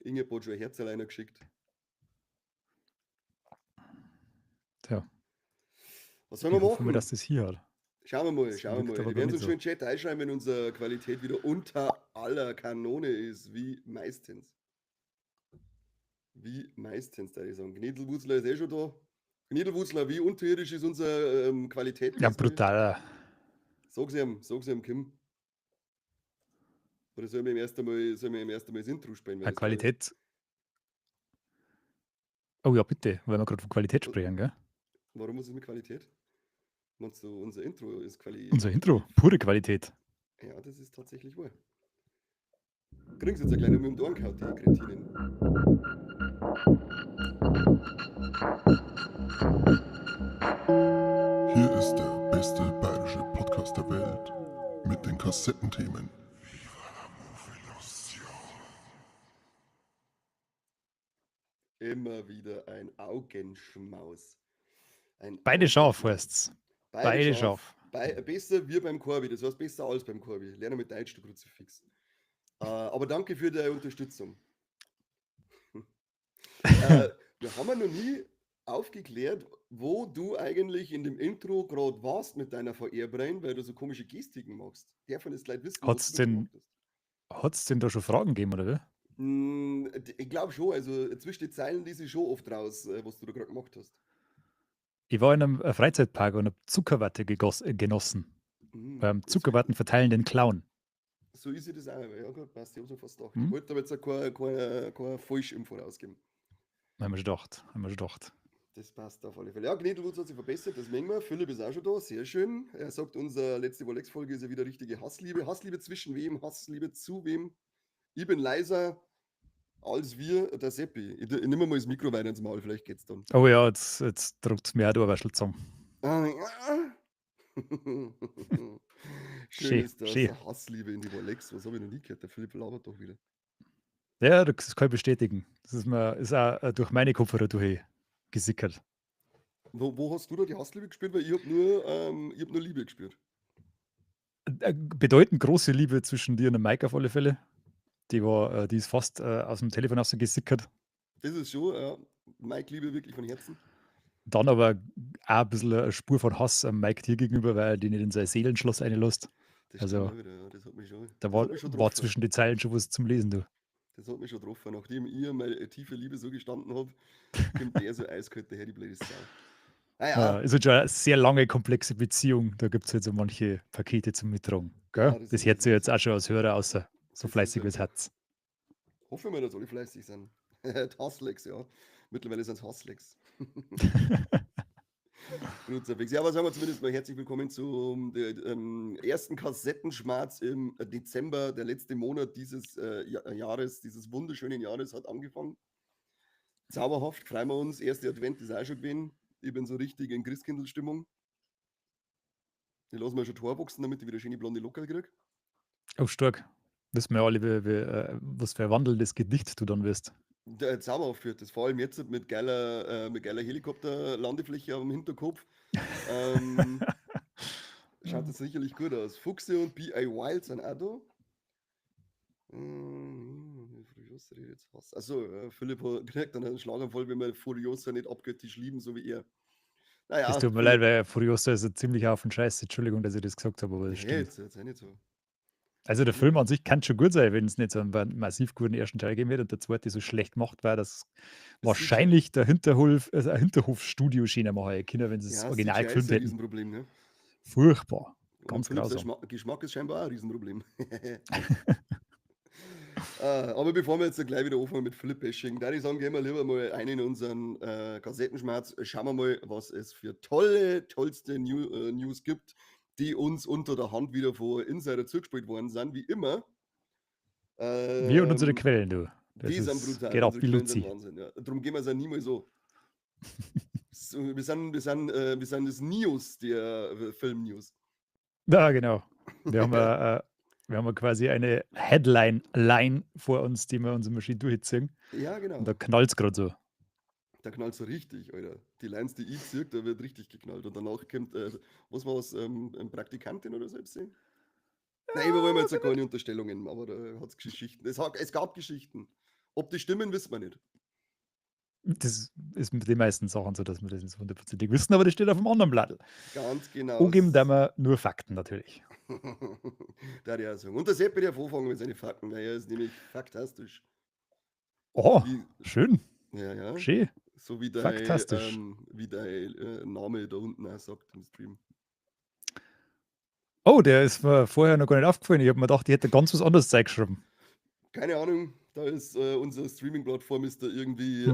Inge hat schon ein Herz alleine geschickt. Tja, Was sollen wir ich hoffe mal, machen? dass das hier hat. Schauen wir mal, Das schauen wir wirkt mal. aber Die gar werden nicht uns schon so. in den Chat einschreiben, wenn unsere Qualität wieder unter aller Kanone ist, wie meistens. Wie meistens, da ich sagen. Gniedelwurzler ist eh schon da. Gniedelwurzler, wie unterirdisch ist unsere Qualität Ja, gewesen? brutal. Sag's ihm, Kim. Oder soll mir im ersten Mal das Intro spielen, weil Ja, das glaube ich. Qualität. Oh ja, bitte, weil wir gerade von Qualität sprechen, gell? Warum ist es mit Qualität? Meinst du, unser Intro ist Unser Intro, qualitativ? pure Qualität. Ja, das ist tatsächlich wahr. Kriegen sie jetzt ein kleiner um die Ohren gehauen, die Kretinen. Hier ist der beste bayerische Podcast der Welt mit den Kassettenthemen. Immer wieder ein Augenschmaus. Ein Beide scharf Augenschmaus. heißt's. Beide Beide scharf. scharf. Besser wie beim Korbi, das heißt besser als beim Korbi. Lerne mit Deutsch, du Kruzifix. Aber danke für die Unterstützung. Wir haben ja noch nie aufgeklärt, wo du eigentlich in dem Intro gerade warst mit deiner VR-Brain, weil du so komische Gestiken machst. Der von jetzt gleich wissen, was Hat's du da gemacht denn, hast. hat's denn da schon Fragen gegeben, oder wie? Ich glaube schon, also zwischen den Zeilen lese ich schon oft raus, was du da gerade gemacht hast. Ich war in einem Freizeitpark und habe Zuckerwatte genossen. Beim So, Zuckerwatten verteilenden Clown. so ist das auch. Ja gut, passt, ich hab's mir fast gedacht. Ich Hm? wollte aber jetzt auch keine Falschinfo rausgeben. Haben wir schon gedacht. Haben wir schon gedacht. Das passt auf alle Fälle. Ja, Gnädelwutz hat sich verbessert, das mengen wir. Philipp ist auch schon da, sehr schön. Er sagt, unsere letzte Volex-Folge ist ja wieder richtige Hassliebe. Hassliebe zwischen wem, Hassliebe zu wem. Ich bin leiser als wir, der Seppi. Ich nehme mal das Mikro weiter ins Maul, vielleicht geht's dann. Oh ja, jetzt drückt es mir auch da ein bisschen zusammen. Schön Schön, ist das, schön. Hassliebe in die Volex. Was habe ich noch nie gehört? Der Philipp labert doch wieder. Ja, das kann ich bestätigen. Das ist auch durch meine Kopfhörer durchgesickert. Wo hast du da die Hassliebe gespürt? Weil ich hab nur Liebe gespürt. Bedeutend große Liebe zwischen dir und dem Mike auf alle Fälle. Die ist fast aus dem Telefon rausgesickert. Das ist schon, ja. Mike, Liebe wirklich von Herzen. Dann aber auch ein bisschen eine Spur von Hass am Mike dir gegenüber, weil er die nicht in sein Seelenschloss reinlässt. Das stimmt Also auch wieder, ja. da Das war, hat mich schon war getroffen. zwischen den Zeilen schon was zum Lesen, du. Das hat mich schon getroffen. Nachdem ihr meine tiefe Liebe so gestanden habt, kommt der so eiskalt daher, die blöde Sau. Naja, Ist halt schon eine sehr lange, komplexe Beziehung. Da gibt es halt so manche Pakete zum Mittragen. Gell? ja, das Das ist hört so. sich jetzt auch schon als Hörer außer so Das ist fleißig wie so. es Herz. Hoffen wir, dass alle fleißig sind. Hasslex, ja. Mittlerweile sind es Hasslex. Benutzerfix. Ja, aber sagen wir zumindest mal herzlich willkommen zum ersten Kassettenschmerz im Dezember. Der letzte Monat dieses Jahres, dieses wunderschönen Jahres hat angefangen. Zauberhaft, freuen wir uns. Erste Advent ist auch schon gewesen. Ich bin so richtig in Christkindl-Stimmung. Ich lasse mal schon Tor wachsen, damit ich wieder schöne blonde Lockerl kriege. Oh, stark. Wissen wir alle, was für ein wandelndes Gedicht du dann wirst. Der zauberhaft wird das, vor allem jetzt mit geiler Helikopterlandefläche am Hinterkopf. Schaut das sicherlich gut aus. Fuchse und B.I. Wild sind auch da. Furiosa redet jetzt was. Achso, Philipp kriegt dann einen Schlaganfall, wenn wir Furiosa nicht abgöttisch lieben, so wie er. Es Naja, tut mir leid, Philipp. weil Furiosa ist ein ziemlicher Haufen Scheiße. Entschuldigung, dass ich das gesagt habe, aber das Nee, stimmt. jetzt sei nicht so. Also der Sei nicht Film so. an sich kann schon gut sein, wenn es nicht so einen massiv guten ersten Teil geben wird und der zweite so schlecht gemacht war, dass CGI, wahrscheinlich der ein Hinterhofstudio Schiene machen Kinder, wenn sie das ja, Original CGI ist gefilmt ein hätten. Riesenproblem, ne? Furchtbar. Und Ganz Philipp, sein grausam. Geschmack ist scheinbar auch ein Riesenproblem. Aber bevor wir jetzt gleich wieder anfangen mit Flip-Bashing, da ich sagen, gehen wir lieber mal ein in unseren Kassettenschmerz. Schauen wir mal, was es für tollste News gibt, die uns unter der Hand wieder vor Insider zugespielt worden sind, wie immer. Wir und unsere Ähm, Quellen, du. Das Die sind ist, brutal, geht ab unsere wie Quellen sind Luzi. Wahnsinn. Ja. Darum gehen wir es ja niemals so. Wir sind das News der Film-News. Ja, genau. Wir haben, wir haben quasi eine Headline-Line vor uns, die wir unsere Maschine durchziehen. Ja, Und genau. da knallt es gerade so. Da knallt so richtig, Alter. Die Lines, die ich zirk, da wird richtig geknallt. Und danach kommt, was war es, Praktikantin oder selbst sehen? Nein, wir wollen jetzt ja keine Unterstellungen, aber da hat es Geschichten. Es gab Geschichten. Ob die stimmen, wissen wir nicht. Das ist mit den meisten Sachen so, dass wir das nicht so hundertprozentig wissen, aber das steht auf dem anderen Blatt. Ganz genau. Angeben da wir nur Fakten natürlich. Da die auch sagen. Und der Sepp wird ja anfangen mit seinen Fakten, weil er ist nämlich faktastisch. Oh, Wie, schön. ja. Schön. So wie Faktastisch. dein Name da unten auch sagt im Stream. Oh, der ist mir vorher noch gar nicht aufgefallen. Ich habe mir gedacht, ich hätte ganz was anderes Zeug geschrieben. Keine Ahnung, da ist unsere Streaming-Plattform ist da irgendwie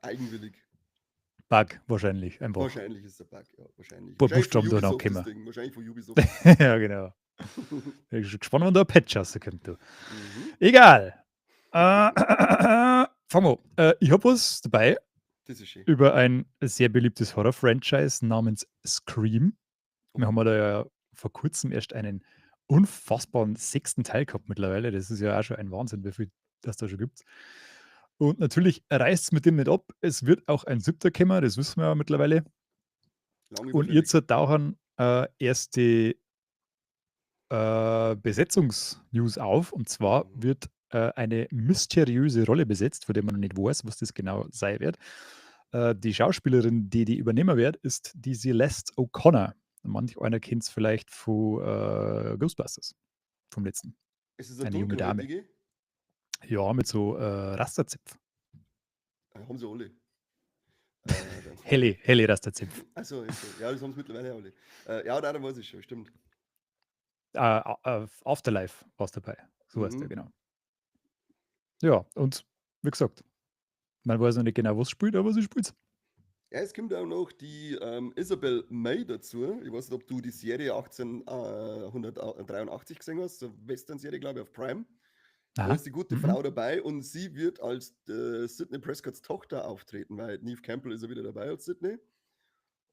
eigenwillig. Bug wahrscheinlich einfach. Wahrscheinlich ist der Bug, ja. Wahrscheinlich. Paar Wahrscheinlich von Buchstaben da Ubisoft nachkommen. das Ding. Wahrscheinlich von Ubisoft. Ja, genau. Ich bin schon gespannt, wann da ein Patch rauskommt. Du. Mhm. Egal. Fangen wir. Ich habe was dabei Das ist schön. über ein sehr beliebtes Horror-Franchise namens Scream. Wir haben da ja vor kurzem erst einen unfassbaren 6. Teil gehabt mittlerweile. Das ist ja auch schon ein Wahnsinn, wie viel das da schon gibt. Und natürlich reißt es mit dem nicht ab. Es wird auch ein 7. kommen, das wissen wir ja mittlerweile. Lange Und wahrscheinlich. jetzt tauchen erst die Besetzungsnews auf. Und zwar wird eine mysteriöse Rolle besetzt, von der man noch nicht weiß, was das genau sein wird. Die Schauspielerin, die übernehmen wird, ist die Celeste O'Connor. Manch einer kennt es vielleicht von Ghostbusters, vom letzten. Ist es Eine junge Dame. dunkelhäutige? Ja, mit so Rasterzipf. Haben sie alle. Helle Rasterzipf. Achso, ja, das haben sie mittlerweile alle. Ja, da weiß ich schon, stimmt. Afterlife war es dabei. So heißt der, genau. Ja, und wie gesagt, man weiß noch nicht genau, was spielt, aber sie spielt. Ja, es kommt auch noch die Isabel May dazu. Ich weiß nicht, ob du die Serie 1883 gesehen hast, so Western-Serie, glaube ich, auf Prime. Da ist die gute Frau dabei und sie wird als Sidney Prescotts Tochter auftreten, weil Neve Campbell ist ja wieder dabei als Sidney.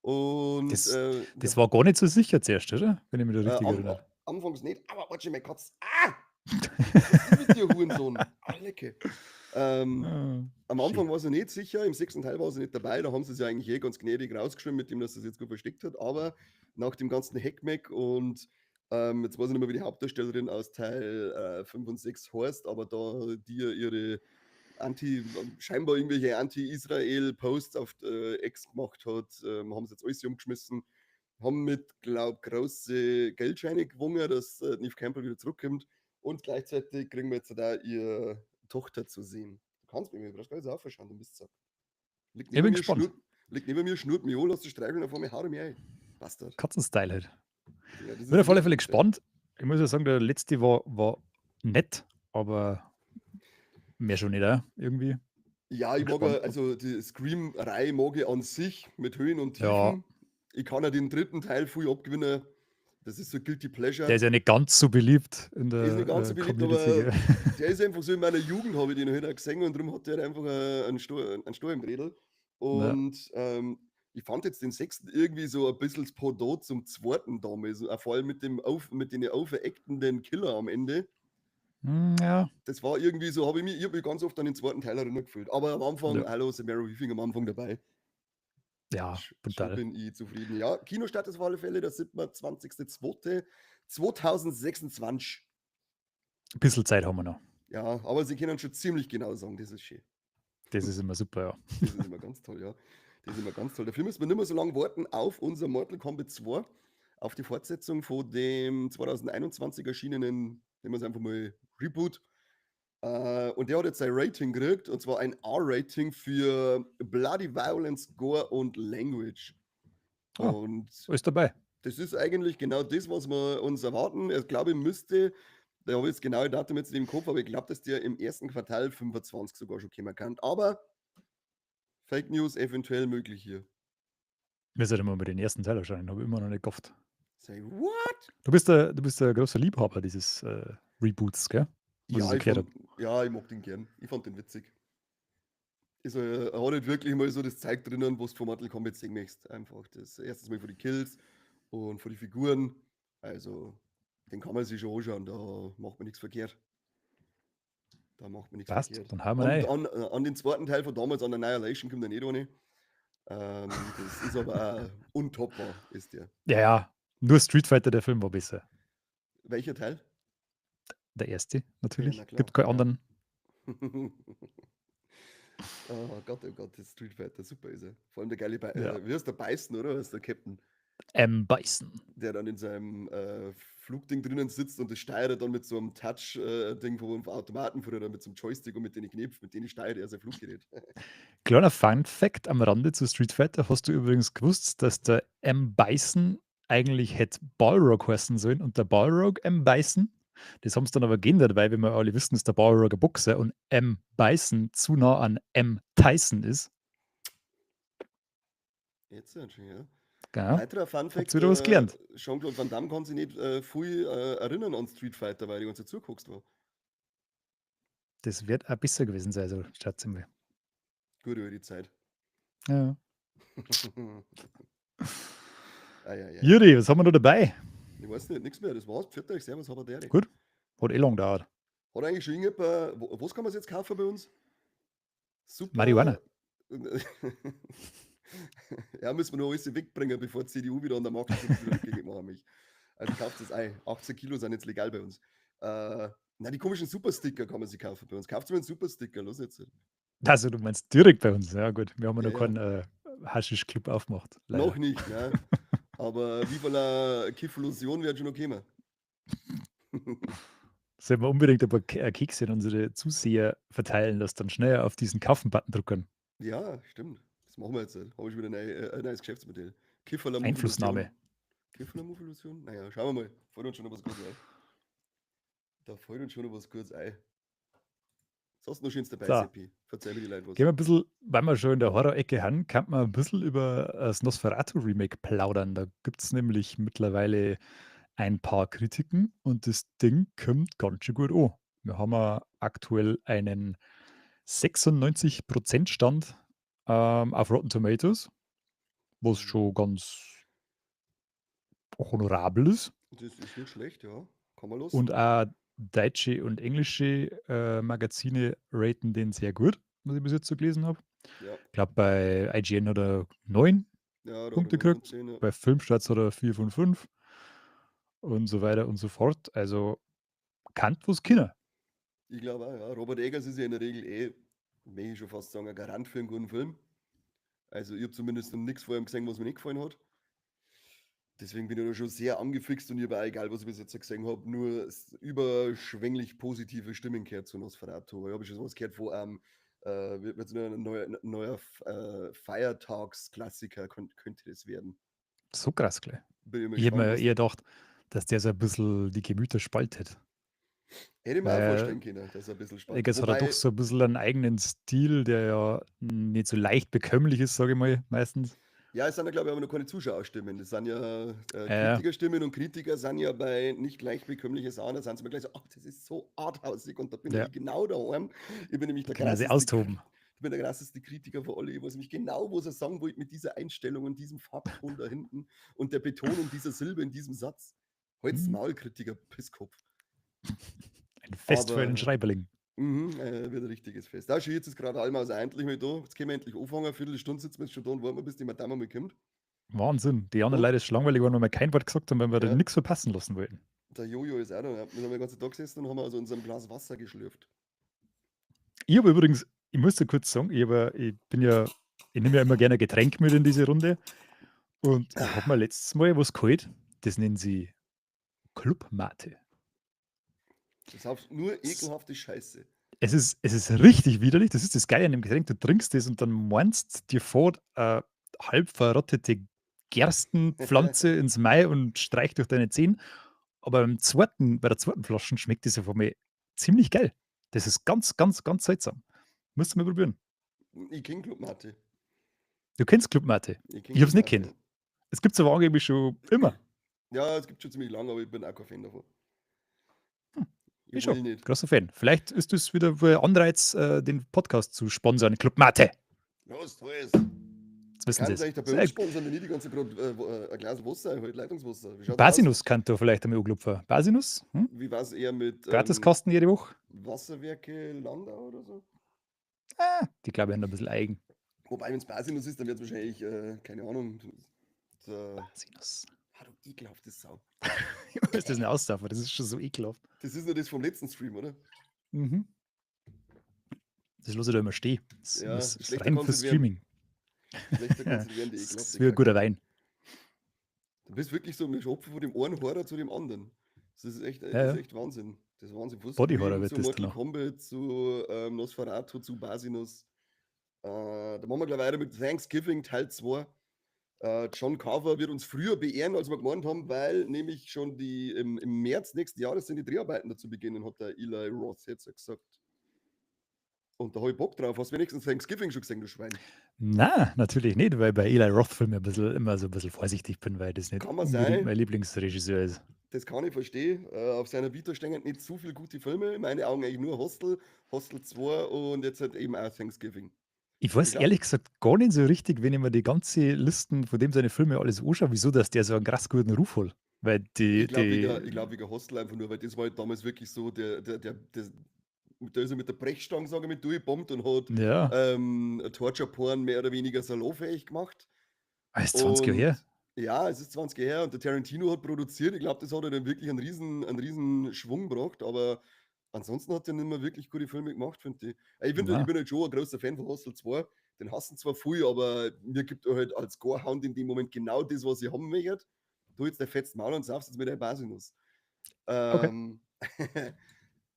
Und das war gar nicht so sicher zuerst, oder? Wenn ich mich da richtig erinnere. Anfangs nicht, aber warte, mein Katz. Was ist denn mit dir, Hurensohn? Lecke. Am Anfang war sie nicht sicher, im 6. Teil war sie nicht dabei, da haben sie es ja eigentlich ganz gnädig rausgeschrieben, mit dem, dass sie es jetzt gut versteckt hat, aber nach dem ganzen Heckmeck und jetzt weiß ich nicht mehr, wie die Hauptdarstellerin aus Teil 5 und 6 heißt, aber da die ihre scheinbar irgendwelche Anti-Israel-Posts auf X gemacht hat, haben sie jetzt alles umgeschmissen, haben mit, glaube ich, große Geldscheine gewonnen, dass Neve Campbell wieder zurückkommt und gleichzeitig kriegen wir jetzt da ihre Tochter zu sehen. Du kannst mich überrascht, gar nicht so aufschauen, du bist so. Liegt neben mir, schnurrt mich an, lässt du streicheln, auf einmal hau ich mich ein. Bastard. Katzenstyle halt. Ja, Ich bin auf alle Fälle gespannt. Ich muss ja sagen, der letzte war nett, aber mehr schon nicht, irgendwie. Ja, ich mag also die Scream-Reihe mag ich an sich mit Höhen und Tiefen. Ja. Ich kann ja den 3. Teil viel abgewinnen. Das ist so Guilty Pleasure. Der ist ja nicht ganz so beliebt in der Der ist nicht ganz so beliebt, Community. aber der ist einfach so, in meiner Jugend habe ich den halt auch gesehen und darum hat der einfach einen Stor im Grädel. Und ich fand jetzt den 6. irgendwie so ein bisschen das Pendant zum 2. damals. Vor allem mit den aufereckten Killer am Ende. Ja. Das war irgendwie so, ich habe mich ganz oft an den 2. Teil erinnert gefühlt. Aber am Anfang, hallo, Samara Weaving am Anfang dabei. Ja, brutal. Schon bin ich zufrieden. Ja, Kinostart ist auf alle Fälle der 27.02.2026. Ein bisschen Zeit haben wir noch. Ja, aber sie können schon ziemlich genau sagen, das ist schön. Das ist immer super, ja. Das ist immer ganz toll, ja. Das ist immer ganz toll. Dafür müssen wir nicht mehr so lange warten auf unser Mortal Kombat 2, auf die Fortsetzung von dem 2021 erschienenen, nehmen wir es einfach mal Reboot. Und der hat jetzt sein Rating gekriegt, und zwar ein R-Rating für Bloody Violence, Gore und Language. Und ist dabei. Das ist eigentlich genau das, was wir uns erwarten. Ich glaube, müsste, da habe ich jetzt genaue Datum jetzt nicht im Kopf, aber ich glaube, dass der im 1. Quartal 25 sogar schon kommen kann. Aber Fake News eventuell möglich hier. Wir sollten mal über den 1. Teil erscheinen, habe ich immer noch nicht gehofft. Say what? Du bist ein großer Liebhaber dieses Reboots, gell? Ja, ich mag den gern. Ich fand den witzig. Also, er hat halt wirklich mal so das Zeug drinnen, was du von Mortal Kombat sehen möchtest. Einfach das erstens mal für die Kills und für die Figuren. Also, den kann man sich schon anschauen, da macht man nichts verkehrt. Passt, dann haben wir rein. An den 2. Teil von damals, an Annihilation, kommt er nicht ohne. Das ist aber auch untoppbar, ist der. Ja, nur Street Fighter, der Film war besser. Welcher Teil? Der erste, natürlich. Ja, Gibt keinen anderen. Oh Gott, das Street Fighter, super ist er. Vor allem der geile, Ja. wie heißt der Beißen, oder? Was ist der Captain? Bison. Der dann in seinem Flugding drinnen sitzt und das steuert er dann mit so einem Touch-Ding vom Automaten früher, dann mit so einem Joystick und mit denen Knöpfen, mit denen steuert er sein Fluggerät. Kleiner Fun-Fact am Rande zu Street Fighter. Hast du übrigens gewusst, dass der Bison eigentlich hätte Balrog heißen sollen und der Balrog Bison? Das haben sie dann aber geändert, weil, wie wir alle wissen, ist der Balrog ein Boxer und Bison zu nah an Tyson ist. Jetzt schon, ja. Gell? Weiterer Habt Fun-Fact: ihr wieder was gelernt? Jean-Claude Van Damme kann sich nicht viel erinnern an Street Fighter, weil die ganze Zeit zuguckst war. Das wird auch besser gewesen sein, so schätze ich mal. Gut über die Zeit. Ja. Ja. Juri, was haben wir noch dabei? Ich weiß nicht, nichts mehr. Das war's. Pfiat euch, servus, aber der. Gut. Hat lang gedauert. Hat eigentlich schon irgendjemand, was kann man jetzt kaufen bei uns? Super. Marihuana. Ja, müssen wir noch alles wegbringen, bevor die CDU wieder an der Macht ist und wieder rückgängig machen mich. Also kauft das ein. 18 Kilo sind jetzt legal bei uns. Na, die komischen Supersticker kann man sich kaufen bei uns. Kauft mir einen Supersticker, los jetzt. Also, du meinst direkt bei uns. Ja, gut. Wir haben ja Ja, noch keinen Haschisch-Club aufgemacht. Noch Leider. nicht, ne? Aber wie von einer Kifflusion wird schon noch kommen. Sollten wir unbedingt ein paar Kekse an unsere Zuseher verteilen, dass dann schneller auf diesen Kaufen-Button drücken. Ja, stimmt. Das machen wir jetzt. Habe ich wieder ein neues Geschäftsmodell. Kifferler Einflussnahme. Kifferler-Muffilation? Naja, schauen wir mal. Fällt uns schon noch was Gutes ein. Da fällt uns schon noch was Gutes ein. Was hast du noch Schönes dabei, So. Seppi? Verzeih mir die Leute was. Gehen wir ein bisschen, weil wir schon in der Horror-Ecke haben, kann man ein bisschen über das Nosferatu-Remake plaudern. Da gibt es nämlich mittlerweile ein paar Kritiken und das Ding kommt ganz schön gut an. Wir haben aktuell einen 96% Stand auf Rotten Tomatoes, was schon ganz honorabel ist. Das ist nicht schlecht, ja. Kann man los. Und auch deutsche und englische Magazine raten den sehr gut, was ich bis jetzt so gelesen habe. Ja. Ich glaube, bei IGN hat er 9 Ja, da Punkte hat er gekriegt, 10, ja. bei Filmstarts hat er 4 von 5 und so weiter und so fort. Also kann was Kinder. Ich glaube auch, ja. Robert Eggers ist ja in der Regel möchte ich schon fast sagen, ein Garant für einen guten Film. Also ich habe zumindest noch nichts vor ihm gesehen, was mir nicht gefallen hat. Deswegen bin ich da schon sehr angefixt und ich habe auch, egal was ich bis jetzt gesehen habe, nur überschwänglich positive Stimmen gehört zu Nosferatu. Ich habe schon sowas gehört von wird ein neuer Feiertagsklassiker könnte das werden. So krass, gleich. Bin ich mal Ich hätte gespannt, mir was eher gedacht, dass der so ein bisschen die Gemüter spaltet. hätte ich mir auch Weil vorstellen können, dass er ein bisschen spannend Eggers hat er doch so ein bisschen einen eigenen Stil, der ja nicht so leicht bekömmlich ist, sage ich mal, meistens. Ja, es sind ja, glaube ich, aber noch keine Zuschauerstimmen. Das sind ja Ja. Kritikerstimmen und Kritiker sind ja bei nicht leicht bekömmliche Sachen, da sind sie mir gleich so, ach, das ist so arthausig und da bin Ja. ich genau daheim. Ich bin nämlich der Kann er sich krasseste, austoben. ich bin der krasseste Kritiker von alle. Ich weiß nämlich genau, was er sagen wollte mit dieser Einstellung und diesem Farbton da hinten und der Betonung dieser Silbe in diesem Satz. Holz Mhm. Maul, Kritiker, Pisskopf. Ein Fest für einen Aber- Schreiberling. Wird ein richtiges Fest. Da schon jetzt ist gerade allmal also endlich mal da. Jetzt können wir endlich anfangen. Eine Viertelstunde sitzen wir jetzt schon da und warten wir, bis die Madame mal kommt. Wahnsinn. Die anderen Und? Leute ist schon langweilig, weil wir mal kein Wort gesagt haben, weil wir Ja. da nichts verpassen lassen wollten. Der Jojo ist auch da. Wir haben den ganzen Tag gesessen und haben aus unserem Glas Wasser geschlürft. Ich habe übrigens, ich muss dir kurz sagen, ich nehme ja immer gerne ein Getränk mit in diese Runde. Und ich habe mir letztes Mal was geholt, das nennen sie Club-Mate. Das ist nur ekelhafte Scheiße. Es ist richtig widerlich. Das ist das Geile an dem Getränk. Du trinkst das und dann meinst dir fort halb verrottete Gerstenpflanze ins Mai und streicht durch deine Zähne. Aber bei der zweiten Flasche schmeckt das auf einmal ziemlich geil. Das ist ganz, ganz, ganz seltsam. Musst du mal probieren. Ich kenne Clubmate. Du kennst Clubmate. Ich hab's nicht kennt. Es gibt es aber angeblich schon immer. Ja, es gibt schon ziemlich lange, aber ich bin auch kein Fan davon. Ich Ich schon. will nicht. Großer Fan. Vielleicht ist das wieder ein Anreiz, den Podcast zu sponsern. Clubmate. Was toll. Jetzt wissen Kann Sie es eigentlich der es. bei uns sponsern, wenn ich die ganze ein Glas Wasser, halt Leitungswasser. Wie schaut's Basinus kann da vielleicht einmal anklopfen. Basinus? aus? Wie war es eher mit Gratiskosten jede Woche? Wasserwerke Landau oder so? Die glaube ich haben da ein bisschen eigen. Wobei, wenn es Basinus ist, dann wird es wahrscheinlich, keine Ahnung, Basinus. du ekelhaftes Sau. Ist das eine Aussage? Das ist schon so ekelhaft. Das ist nur das vom letzten Stream, oder? Mhm. Das lasse ich da immer stehen. Das Ja, ist schlechter rein kann's für nicht werden. Streaming. Schlechter Ja, kannst du nicht werden, die das ist ekelhafte wie ein guter Kacke. Wein. Du bist wirklich so mit Schopfen von dem einen Horror zu dem anderen. Das ist echt, Ja, Wahnsinn. Das ist Wahnsinn. Von Body Horror Scream wird zu das Mortal danach. Kombat zu Nosferatu zu Basinus. Da machen wir gleich weiter mit Thanksgiving Teil 2. John Carver wird uns früher beehren, als wir gemeint haben, weil nämlich schon im März nächsten Jahres sind die Dreharbeiten dazu beginnen, hat der Eli Roth jetzt gesagt. Und da habe ich Bock drauf. Hast du wenigstens Thanksgiving schon gesehen, du Schwein? Na, natürlich nicht, weil bei Eli Roth-Filmen immer so ein bisschen vorsichtig bin, weil das nicht Kann man unbedingt sein. mein Lieblingsregisseur ist. Das kann ich verstehen. Auf seiner Vita stehen nicht so viele gute Filme. In meinen Augen eigentlich nur Hostel, Hostel 2 und jetzt halt eben auch Thanksgiving. Ich weiß Ich glaub- ehrlich gesagt gar nicht so richtig, wenn ich mir die ganze Listen von dem seine Filme alles anschaue, wieso dass der so einen krass guten Ruf hat. Weil Ich glaube wegen Hostel einfach nur, weil das war halt damals wirklich so, da ist er mit der Brechstange, sage ich mal, durchgebombt und hat ja, Torture-Porn mehr oder weniger salonfähig gemacht. ist 20 Jahre Und her. ja, es ist 20 Jahre her und der Tarantino hat produziert. Ich glaube, das hat er dann wirklich einen riesen Schwung gebracht, aber ansonsten hat er nicht mehr wirklich gute Filme gemacht, finde ich. Ich Na, bin halt schon ein großer Fan von Hostel 2. Den hassen zwar viele, aber mir gibt er halt als Gorehound in dem Moment genau das, was ich haben möchte. Du jetzt der fetzt Maul und saufst jetzt mit der Basinus. okay. Ähm,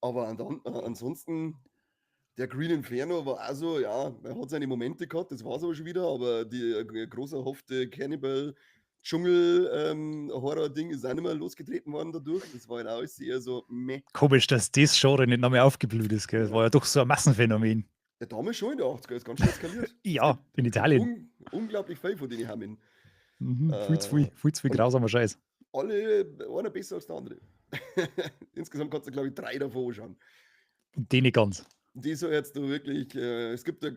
aber ansonsten, der Green Inferno war also, ja, er hat seine Momente gehabt, das war es aber schon wieder, aber die groß erhoffte Cannibal Dschungel-Horror-Ding ist auch nicht mehr losgetreten worden dadurch. Das war halt auch alles eher so, meh. Komisch, dass das Genre nicht noch mehr aufgeblüht ist. Gell? Das Ja. war ja doch so ein Massenphänomen. Der damals schon in der 80er ist ganz schön eskaliert. Ja, in Es gibt Italien. unglaublich viel von denen Hammen. Viel zu viel Und grausamer Scheiß. alle, einer besser als der andere. Insgesamt kannst du, glaube ich, 3 davon anschauen. Und den nicht ganz. Die so jetzt da wirklich, es gibt ja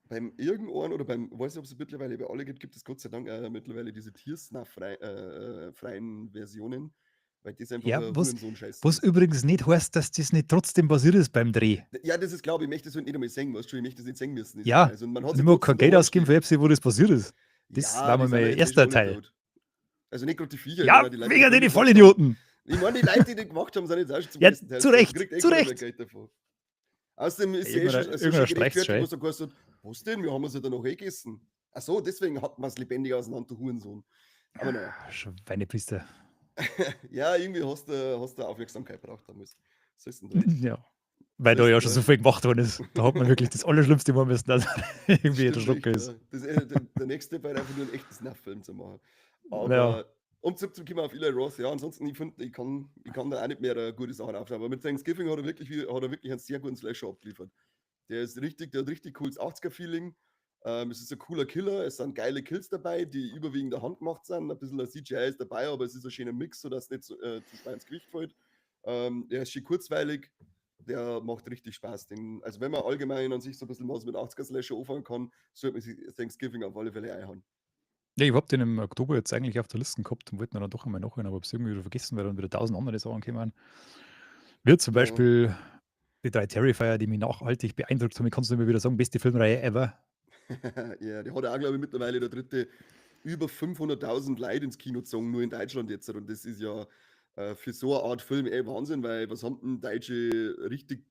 beim irgendeinen oder beim, ich weiß nicht, ob es mittlerweile bei alle gibt es Gott sei Dank mittlerweile diese Tiersnuff-freien Versionen, weil das einfach Ja, ein was Hurensohn-Scheiß was ist. übrigens nicht heißt, dass das nicht trotzdem passiert ist beim Dreh. Ja, das ist, glaube ich, möchte das halt nicht einmal singen, weißt du, ich möchte das nicht singen müssen. Ist Ja, also, man hat ich sich muss kein trotzdem Geld da ausgeben für Epsi, wo das passiert ist. Das Ja, war die mal sind ja mein jetzt erster schon alle Teil. tot. Also nicht gerade die Viecher, Ja, sondern die Leute, wegen Filme den gemacht haben. Vollidioten. Ich meine, die Leute, die den gemacht haben, sind jetzt auch schon zum Ja, ersten Teil zu gestorben. Recht, Kriegt zu keiner mehr Recht. Geld davon. Außerdem ist Ja, ja so irgendeiner schön streicht's gerechtfertigt, schon. wo er gesagt hat, was denn, wir haben es ja dann noch gegessen. Ach so, deswegen hat man es lebendig auseinander, du Hurensohn. Aber naja. Schweinepriester. Ja, irgendwie hast du Aufmerksamkeit braucht damals. So ist denn da. Ja. Weil da ist ja denn schon da. so viel gemacht worden ist. Da hat man wirklich das Allerschlimmste machen müssen, dass irgendwie der Stimmt Schlucker echt, ist. ja. Der nächste war einfach nur ein echtes Snuff-Film zu machen. Ja, Aber um zurückzukommen auf Eli Roth, ja, ansonsten, ich finde, ich kann da auch nicht mehr gute Sachen aufschreiben. Aber mit Thanksgiving hat er wirklich einen sehr guten Slasher abgeliefert. Der hat richtig cooles 80er-Feeling. Es ist ein cooler Killer, es sind geile Kills dabei, die überwiegend handgemacht sind. Ein bisschen CGI ist dabei, aber es ist ein schöner Mix, sodass es nicht zu schwer ins Gewicht fällt. Der ist schön kurzweilig, der macht richtig Spaß. Also wenn man allgemein an sich so ein bisschen was mit 80er-Slasher anfangen kann, sollte man sich Thanksgiving auf alle Fälle einhauen. Ja, ich habe den im Oktober jetzt eigentlich auf der Liste gehabt und wollte ihn dann doch einmal nachholen, aber habe es irgendwie wieder vergessen, weil dann wieder 1000 andere Sachen gekommen. Wie zum Ja. Beispiel die 3 Terrifier, die mich nachhaltig beeindruckt haben. Ich kann es immer wieder sagen, beste Filmreihe ever. Ja, der hat auch, glaube ich, mittlerweile der dritte über 500.000 Leute ins Kino gezogen, nur in Deutschland jetzt. Und das ist ja für so eine Art Film Wahnsinn, weil was haben denn deutsche richtig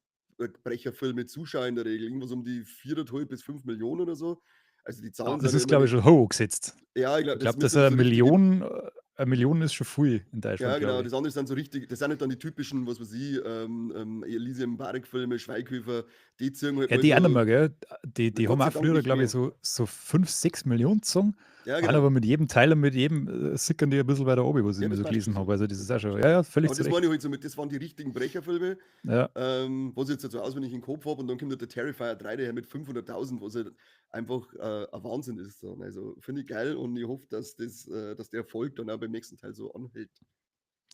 Brecherfilme Zuschauer in der Regel? Irgendwas um die 4,5 bis 5 Millionen oder so. Also die Zahlen Das sind ja ist, immer glaube ich, schon hoch gesetzt. Ja, ich Ich glaube, glaube, dass müsste eine so richtige Million ist schon viel in Deutschland, Ja, genau, glaube ich. das andere sind so richtig, das sind nicht dann die typischen, was weiß ich, Elysium Barek-Filme, Schweighöfer, die ziehen halt Ja, mal die auch so, nicht mehr, gell? Die haben Gott sei auch Dank früher, nicht glaube mehr. ich, so 5, 6 Millionen gezogen. Ja, Waren genau. aber mit jedem Teil und mit jedem sickern die ein bisschen weiter oben, was ich Ja, immer das so passt gelesen schon so. habe. Also das ist auch schon, ja, völlig Aber zu das Recht. waren ja halt so das waren die richtigen Brecherfilme, Ja. was ich jetzt so auswendig im Kopf habe und dann kommt halt der Terrifier 3 daher mit 500.000, was halt einfach ein Wahnsinn ist. So. Also finde ich geil und ich hoffe, dass der Erfolg dann auch beim nächsten Teil so anhält.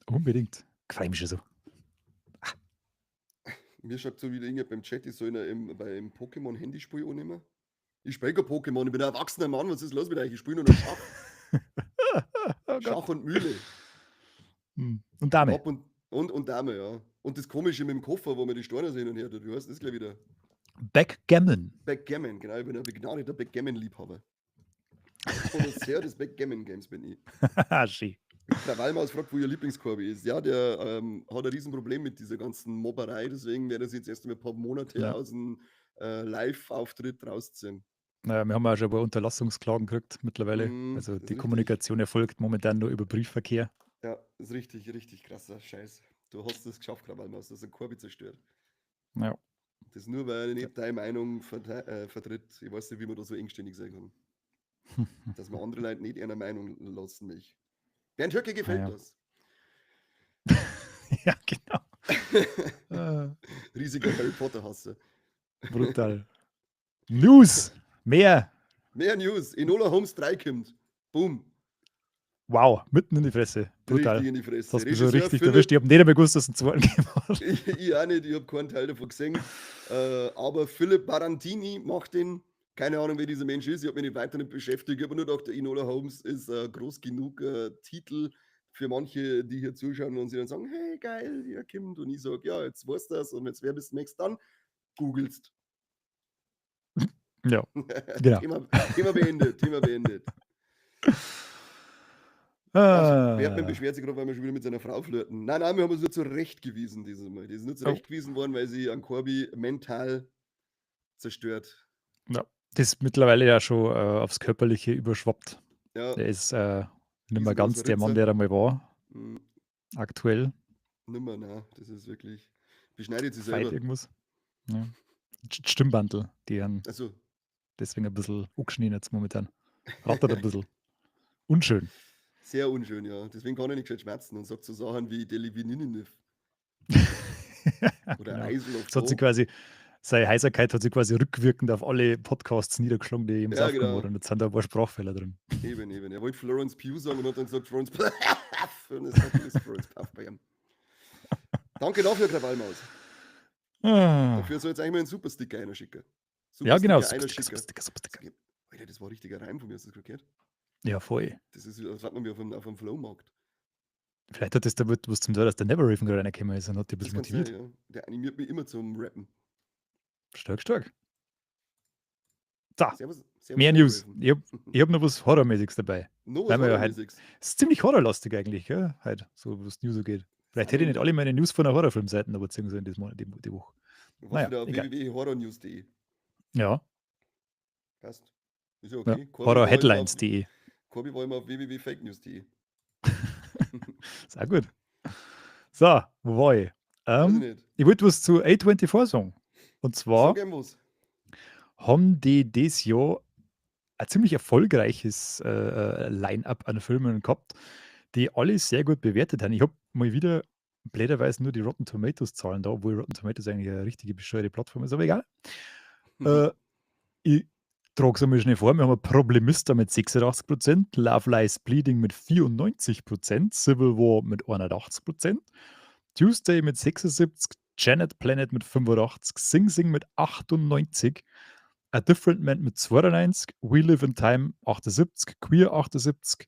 Unbedingt. Freue mich schon so. Mir schreibt so wieder irgendjemand beim Chat, ich soll beim Pokémon-Handyspiel annehmen. Ich spiele kein Pokémon, ich bin ein erwachsener Mann, was ist los mit euch? Ich spiele nur noch Schach. Oh Gott. Schach und Mühle. Und Und, Dame. ab und Dame, ja. Und das Komische mit dem Koffer, wo man die Steine sehen und her tut, wie heißt das gleich wieder? Backgammon. Backgammon, genau, ich bin ein begnadeter Backgammon-Liebhaber. Connoisseur des Backgammon-Games bin ich. Schön. Der Walmaus fragt, wo ihr Lieblingskorbi ist. Ja, der hat ein Riesenproblem mit dieser ganzen Mobberei, deswegen wäre das jetzt erst einmal ein paar Monate Ja. aus dem Live-Auftritt rausziehen. Naja, wir haben auch schon ein paar Unterlassungsklagen gekriegt mittlerweile. Mhm, Also das die ist richtig. Kommunikation erfolgt momentan nur über Briefverkehr. Ja, das ist richtig, richtig krasser Scheiß. Du hast es geschafft, Krawallmaus. Du hast einen Korbi zerstört. Ja. Das nur, weil er nicht deine Meinung vertritt. Ich weiß nicht, wie man da so engständig sein kann. Dass man andere Leute nicht einer Meinung lassen mich. Bernd Höcke gefällt ja. das. Ja, genau. Ah, Riesiger Harry Potter-Hasser. brutal. News! Mehr! Mehr News. Enola Holmes 3 kommt. Boom. Wow, mitten in die Fresse. Brutal. Richtig in die Das Fresse. hast du so Regisseur richtig Philipp, erwischt. Ich habe nicht einmal gewusst, dass es einen zweiten gegeben hat. ich auch nicht, ich habe keinen Teil davon gesehen. Aber Philipp Barantini macht den. Keine Ahnung, wer dieser Mensch ist. Ich habe mich nicht weiter damit beschäftigt. Ich habe nur gedacht, Enola Holmes ist groß genug Titel für manche, die hier zuschauen und sie dann sagen: Hey, geil, ihr kommt. Und ich sage: Ja, jetzt weißt du das. Und jetzt wer bis nächstes dann googelst. Ja, genau. Thema beendet. Thema beendet. Bertmann Ah, beschwert sich gerade, weil wir schon wieder mit seiner Frau flirten. Nein, wir haben uns nur zurechtgewiesen dieses Mal. Die ist nur zurechtgewiesen worden, weil sie an Corby mental zerstört. ja. Das ist mittlerweile ja schon aufs Körperliche überschwappt. Ja, Der ist nicht mehr riesengroßer ganz der Mann, Ritzer. der er mal war, Hm, aktuell. nimmer, nein. Das ist wirklich. Beschneidet sie Fight selber. irgendwas. Ja. Stimmbandel, die haben Also, deswegen ein bisschen angeschnien jetzt momentan. Rattert ein bisschen. Unschön. sehr unschön, ja. Deswegen kann er nicht gescheit schmerzen und sagt so Sachen wie Delivininiv oder Genau. Eisel auf Das hat sie Do. quasi, seine Heiserkeit hat sie quasi rückwirkend auf alle Podcasts niedergeschlagen, die ihm Ja, aufgenommen genau. wurden. Und jetzt sind da ein paar Sprachfehler drin. Eben. Er wollte Florence Pugh sagen und hat dann gesagt Florence Puff. Und es ist Florence Puff bei ihm. Danke dafür, Krawallmaus. Ah. Dafür soll jetzt eigentlich mal einen Supersticker einer schicken. Ja, genau. Supersticker einer Supersticker. schicken. Alter, das war ein richtiger Reim von mir, hast du das gehört? Ja, voll. Das ist, als hat man mir auf einem Flohmarkt. Vielleicht hat das damit was zum Teil, dass der Neverraven gerade reingekommen ist und hat die ein Das bisschen kann sein, motiviert. ja. Der animiert mich immer zum Rappen. Stark, stark. So, Servus mehr News. Neverraven. Ich hab noch was Horrormäßiges dabei. No, Weil was wir ja Horrormäßiges. Es ist ziemlich horrorlastig eigentlich, gell? Heute, so was News so geht. Vielleicht hätte ich nicht alle meine News von der Horrorfilmseiten aber ziehen sollen die Woche. Was Naja, wieder auf egal. www.horrornews.de. Ja, Passt. Ist ja ja. okay. Horrorheadlines.de. Corby war immer auf www.fakenews.de. Sehr gut. So, wo war ich? Weiß ich nicht. Ich wollte was zu A24 sagen. Und zwar Sag ihm was. haben die dieses Jahr ein ziemlich erfolgreiches Line-Up an Filmen gehabt, die alle sehr gut bewertet haben. Ich habe mal wieder blöderweise nur die Rotten Tomatoes-Zahlen da, obwohl Rotten Tomatoes eigentlich eine richtige bescheuerte Plattform ist, aber egal. Ich trage es einmal schnell vor. Wir haben ein Problemista mit 86%, Love Lies Bleeding mit 94%, Civil War mit 81%, Tuesday mit 76%, Janet Planet mit 85%, Sing Sing mit 98%, A Different Man mit 92%, We Live in Time 78%, Queer 78%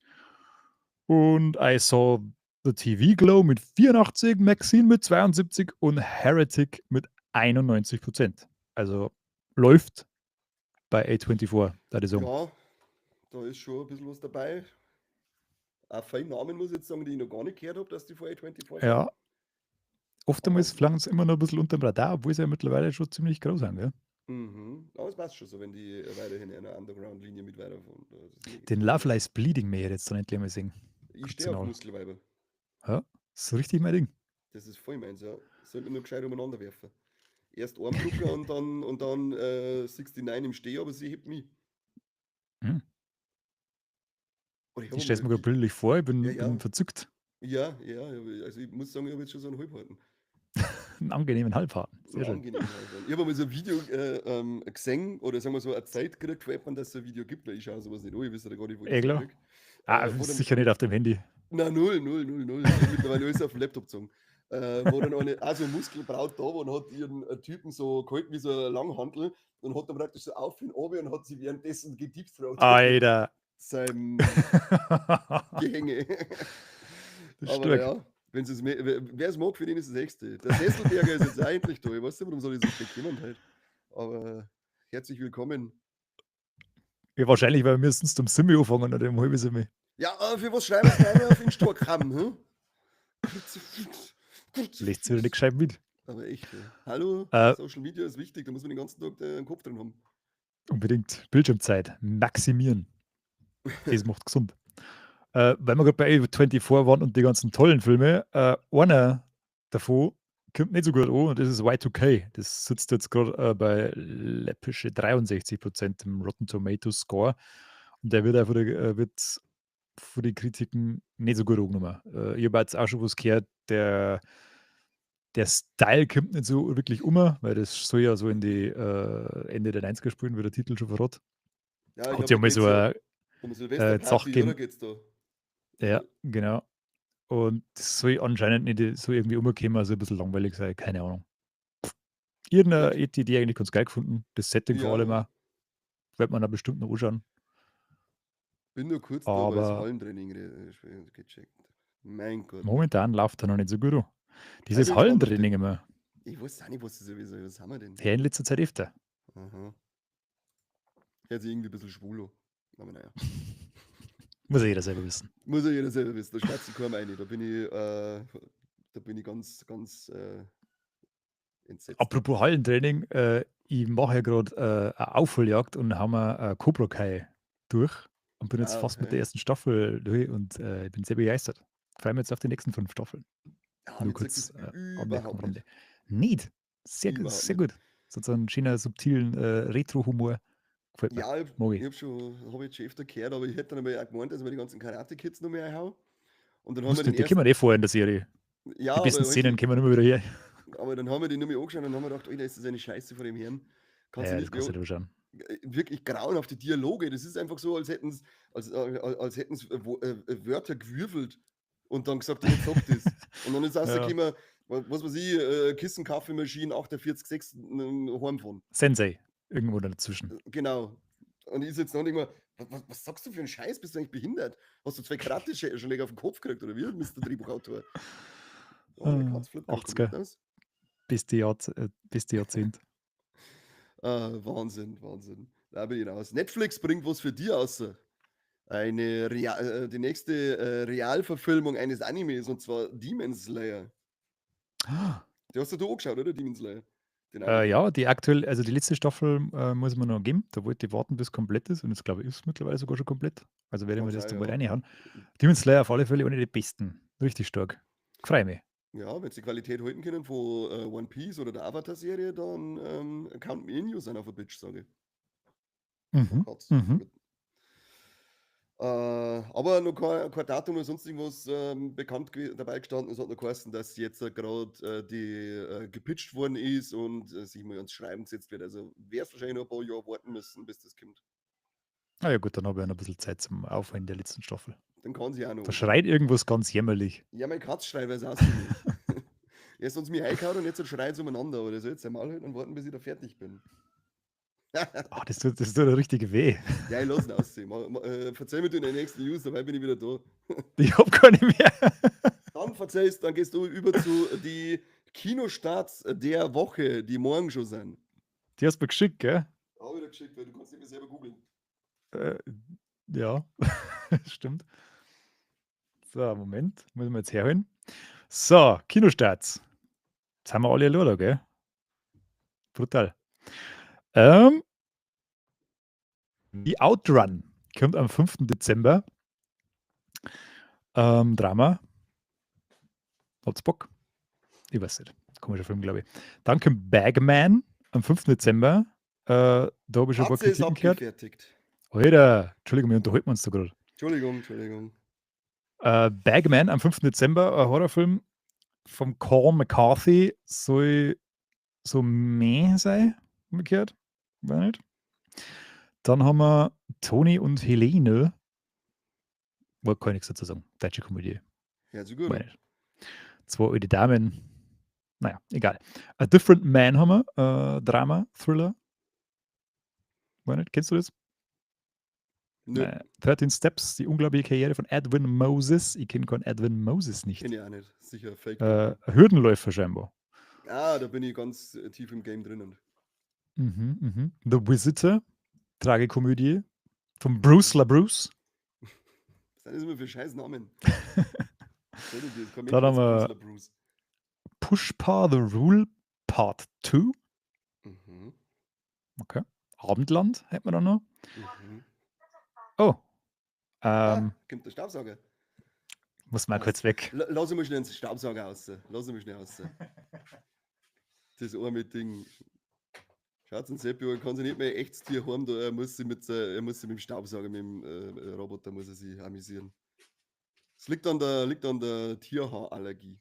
und I Saw the TV Glow mit 84%, Maxine mit 72% und Heretic mit 91%. Also läuft bei A24, da die Song. Ja, da ist schon ein bisschen was dabei. Auch feine Namen, muss ich jetzt sagen, die ich noch gar nicht gehört habe, dass die vor A24 sind. Ja. Oftmals flanken sie immer noch ein bisschen unter dem Radar, obwohl sie ja mittlerweile schon ziemlich groß sind. Gell? Aber es passt schon so, wenn die weiterhin in einer Underground-Linie mit weiterfahren. Den Love Lies Bleeding mehr jetzt dann endlich mal singen. Ich stehe auf Muskelweiber. Ja, das ist richtig mein Ding. Das ist voll meins, ja. Sollte man nur gescheit umeinander werfen. Erst Armdrucker und dann 69 im Steh, aber sie hebt mich. Hm. Oder Ich stelle es mir gerade bildlich vor, ich bin, Ja. bin verzückt. Ja, also ich muss sagen, ich habe jetzt schon so einen Halbharten. Einen angenehmen Halbharten. Sehr schön. Angenehm Halbharten. Ich habe mal so ein Video gesehen, oder sagen wir so, eine Zeit gekriegt von jemandem, dass es ein Video gibt, weil ich schaue sowas nicht an, ich weiß ja gar nicht, wo ich das klar. kriege. Sicher nicht auf dem Handy. Na, null. Mittlerweile alles auf dem Laptop gezogen. Wo dann so ein Muskelbraut da war und hat ihren Typen so gehalten wie so ein Langhantel und hat dann praktisch so auf ihn runter und hat sie währenddessen gedeepthroat. Alter. Sein Gehänge. Aber stark. ja, wer es mag, für den ist das Nächste. Der Sesselberger ist jetzt auch endlich da. Ich weiß nicht, warum soll ich das nicht jemand halt. Aber herzlich willkommen. Ja, wahrscheinlich, weil wir sonst um Simmi anfangen oder um halbe Simmi. Ja, für was schreibst du rein auf Instagram? Hm? Lässt sich wieder nicht gescheit mit. Aber echt, ja. Hallo, Äh, Social Media ist wichtig, da muss man den ganzen Tag den Kopf drin haben. Unbedingt Bildschirmzeit maximieren. Das macht gesund. Weil wir gerade bei A24 waren und die ganzen tollen Filme, einer davon kommt nicht so gut an und das ist Y2K. Das sitzt jetzt gerade bei läppische 63% im Rotten Tomatoes Score und der wird auch wird von den Kritiken nicht so gut angenommen. Ich habe jetzt auch schon was gehört, der Style kommt nicht so wirklich weil das soll ja so in die Ende der 90er spielen, wie der Titel schon verrät. Ja, ich Hat glaube, ja da mal geht es so ja eine um Sache Silvesterparty, oder gegeben. geht's da? Ja, genau. Und das soll anscheinend nicht so irgendwie umkommen, also ein bisschen langweilig sein, keine Ahnung. Irgendeine Ja, Idee eigentlich ganz geil gefunden. Das Setting vor allem ja, auch. Wird man da bestimmt noch anschauen. bin nur kurz da, weil das Aber Hallentraining gecheckt. Mein Gott. momentan läuft er noch nicht so gut an. Ich Dieses bin gespannt auf Hallentraining den. immer. Ich weiß auch nicht, was das sowieso ist. Was haben wir denn? Her in letzter Zeit öfter. Aha. Hört sich irgendwie ein bisschen schwul an. Aber naja. Muss ja jeder selber wissen. Muss ja jeder selber wissen. Da schwatzt kaum eine. Da bin ich ganz, ganz entsetzt. Apropos Hallentraining, ich mache ja gerade eine Aufholjagd und haben wir Cobra Kai durch und bin jetzt fast mit der Okay. ersten Staffel durch und ich bin sehr begeistert. Freue mich jetzt auf die nächsten 5 Staffeln. Ja, Nur mir sagt kurz das Anmerkung am überhaupt Rande. nicht. Nicht. Sehr, Überhaupt sehr nicht. gut. So einen schönen, subtilen Retro-Humor. Gefällt mir. Ja, ich Mag ich. habe jetzt schon öfter gehört, aber ich hätte dann aber auch gemeint, dass wir die ganzen Karate-Kids noch mehr einhauen. Und dann haben wir Wusste, den die kommen ersten. vor in der Serie. Ja, Die besten aber, weißt Szenen du, kommen immer wieder her. aber dann haben wir den nur mal angeschaut und haben wir gedacht, Alter, ist das eine Scheiße von dem Herrn. Kannst du Ja, nicht das kannst du dir anschauen. wirklich grauenhafte Dialoge. Das ist einfach so, als hätten sie Wörter gewürfelt und dann gesagt, jetzt sag das. Und dann ist rausgekommen, was weiß ich, Kissen, Kaffeemaschine, 48,6 heim von. Sensei. Irgendwo dazwischen. Genau. Und ich sitze noch und denke mir, was sagst du für einen Scheiß? Bist du eigentlich behindert? Hast du 2 Karate-Schläge auf den Kopf gekriegt oder wie, Mr. Drehbuchautor? Oh, mein Katz flippt ganz 80er. aus. Beste Jahrzehnt. Wahnsinn, Wahnsinn. Da bin ich raus. Netflix bringt was für die aus. Die nächste Realverfilmung eines Animes, und zwar Demon Slayer. Die hast du angeschaut, oder? Demon Slayer. Den Anime. Ja, die letzte Staffel muss man noch geben. Da wollte ich warten, bis es komplett ist. Und jetzt glaube ich, ist es mittlerweile sogar schon komplett. Also werde ich mir Kann das sein, dann mal ja. reinhauen. Demon Slayer auf alle Fälle ohne die besten. Richtig stark. Freue mich. Ja, wenn sie die Qualität halten können von One Piece oder der Avatar-Serie, dann count me in, you son of a bitch, sage ich. Mhm. Katz. Mhm. Aber noch kein Datum oder sonst irgendwas bekannt dabei gestanden. Es hat noch geheißen, dass jetzt gerade die gepitcht worden ist und sich mal ans Schreiben gesetzt wird. Also wäre es wahrscheinlich noch ein paar Jahre warten müssen, bis das kommt. Na ja, gut, dann habe ich ja noch ein bisschen Zeit zum Aufholen der letzten Staffel. Dann kann sie auch noch. Da schreit irgendwas ganz jämmerlich. Ja, mein Katz schreit, weil es auch so nicht. Er ist uns mir eingehauen und jetzt so schreit es umeinander. Aber der soll jetzt einmal halten und warten, bis ich da fertig bin. Das tut der richtige weh. Ja, ich lasse ihn aussehen. Verzeih mir du in der nächsten News, dabei bin ich wieder da. Ich habe gar nicht mehr. Dann gehst du über zu die Kinostarts der Woche, die morgen schon sind. Die hast du mir geschickt, gell? Auch wieder geschickt, weil du kannst nicht mehr selber googeln. Ja, stimmt. So, Moment, muss man jetzt herholen. So, Kinostarts. Jetzt haben wir alle erlaubt, gell? Brutal. Die Outrun kommt am 5. Dezember. Drama. Habt's Bock? Ich weiß nicht. Komischer Film, glaube ich. Dann kommt Bagman am 5. Dezember. Da habe ich schon ein paar Katze ist Kritiken gehört. abgefertigt. Alter, Entschuldigung, wir unterhalten uns da gerade. Entschuldigung. Bagman am 5. Dezember, ein Horrorfilm von Cormac McCarthy, soll so meh sein, umgekehrt. Weiß nicht. Dann haben wir Toni und Helene. Kann ich nichts dazu sagen. Deutsche Komödie. Ja, so gut. Weiß nicht. 2 alte Damen. Naja, egal. A Different Man haben wir. Drama, Thriller. Weiß nicht, kennst du das? Nö, 13 Steps, die unglaubliche Karriere von Edwin Moses. Ich kenne keinen Edwin Moses nicht. kenne ich auch nicht. Sicher Fake. Hürdenläufer scheinbar. Da bin ich ganz tief im Game drinnen. The Visitor, Tragikomödie von Bruce LaBruce. Was sind das immer für scheiß Namen? Dann haben wir Pushpa, The Rule Part 2. Mhm. Okay. Abendland hätten wir dann noch. Mhm. Oh, Kommt der Staubsauger. muss mal Was? kurz weg. Lass mich schnell ins Staubsauger raus. Lass mich schnell raus. Das arme Ding. Schaut den Seppi an, kann sich nicht mehr echtes Tier haben, da er muss sich mit dem Staubsauger, mit dem Roboter muss er sich amüsieren. Es liegt an der Tierhaarallergie.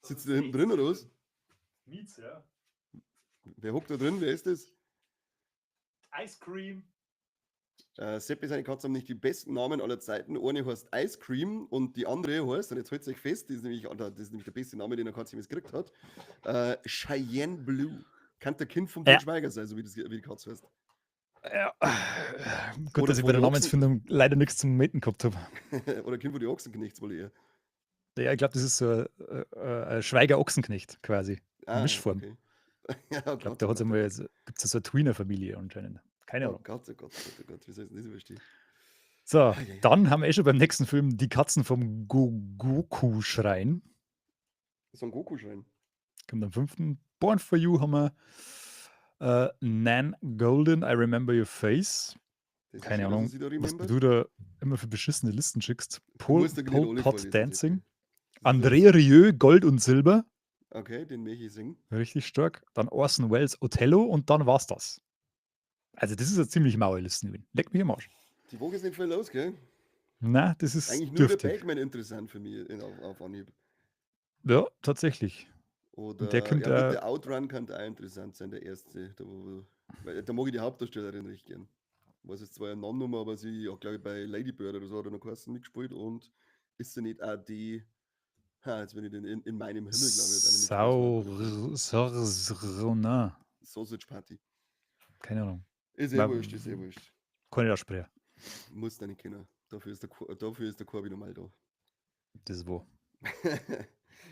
Sitzt du da hinten drin oder was? Miet's, ja. Wer hockt da drin? Wer ist das? Ice Cream. Seppi, seine Katze haben nicht die besten Namen aller Zeiten. Eine heißt Ice Cream und die andere heißt, und jetzt haltet euch fest, das ist nämlich der beste Name, den eine Katze jemals gekriegt hat, Cheyenne Blue. Kann der Kind vom Ja. Til Schweiger sein, so wie die Katze heißt. Ja. Gut, Oder dass ich von bei der den Namensfindung leider nichts zum Meten gehabt habe. Oder Kind von die Ochsenknechts wohl eher. Ja, ich glaube, das ist so ein Schweiger-Ochsenknecht quasi. Mischform. Okay. Ja, Ich glaube, da gibt es so eine Tweener-Familie anscheinend. Keine Oh Ahnung. Gott, oh Gott, oh Gott, wie soll ich denn das überstehen? So, Eieiei. dann haben wir schon beim nächsten Film die Katzen vom Goku-Schrein. So ein Goku-Schrein. Kommt am 5. Born for You haben wir Nan Golden, I Remember Your Face. Das ist Keine schön, dass Ahnung, er sich da was remembert. du da immer für beschissene Listen schickst. Du Pol musst ja gleich alle Pot vorlesen, Dancing. Seppi. Das ist André Rieu, Gold und Silber. Okay, den möchte ich singen. Richtig stark. Dann Orson Welles, Othello und dann war's das. Also, das ist eine ziemlich maue Liste. Leck mich am Arsch. Die Woche ist nicht viel los, gell? Na, das ist Eigentlich nur der dürftig. Bagman interessant für mich auf Anhieb. Ja, tatsächlich. Oder Der könnte ja, gut, auch- der Outrun könnte auch interessant sein, der erste. Weil da mag ich die Hauptdarstellerin recht gern. Ich weiß jetzt zwar ihren Namen nicht mehr, aber sie hat, glaube ich, bei Lady Bird oder so hat er noch geheißen mitgespielt und ist sie nicht auch die. Jetzt bin ich in meinem Himmel, glaube ich. Hat einer mitgespielt. Saurona. Sausage Party. Keine Ahnung. Ist eh War- wurscht, ist eh wurscht. Kann ich aussprechen. Muss da nicht kennen. Dafür ist der Corby normal da. Das ist wo.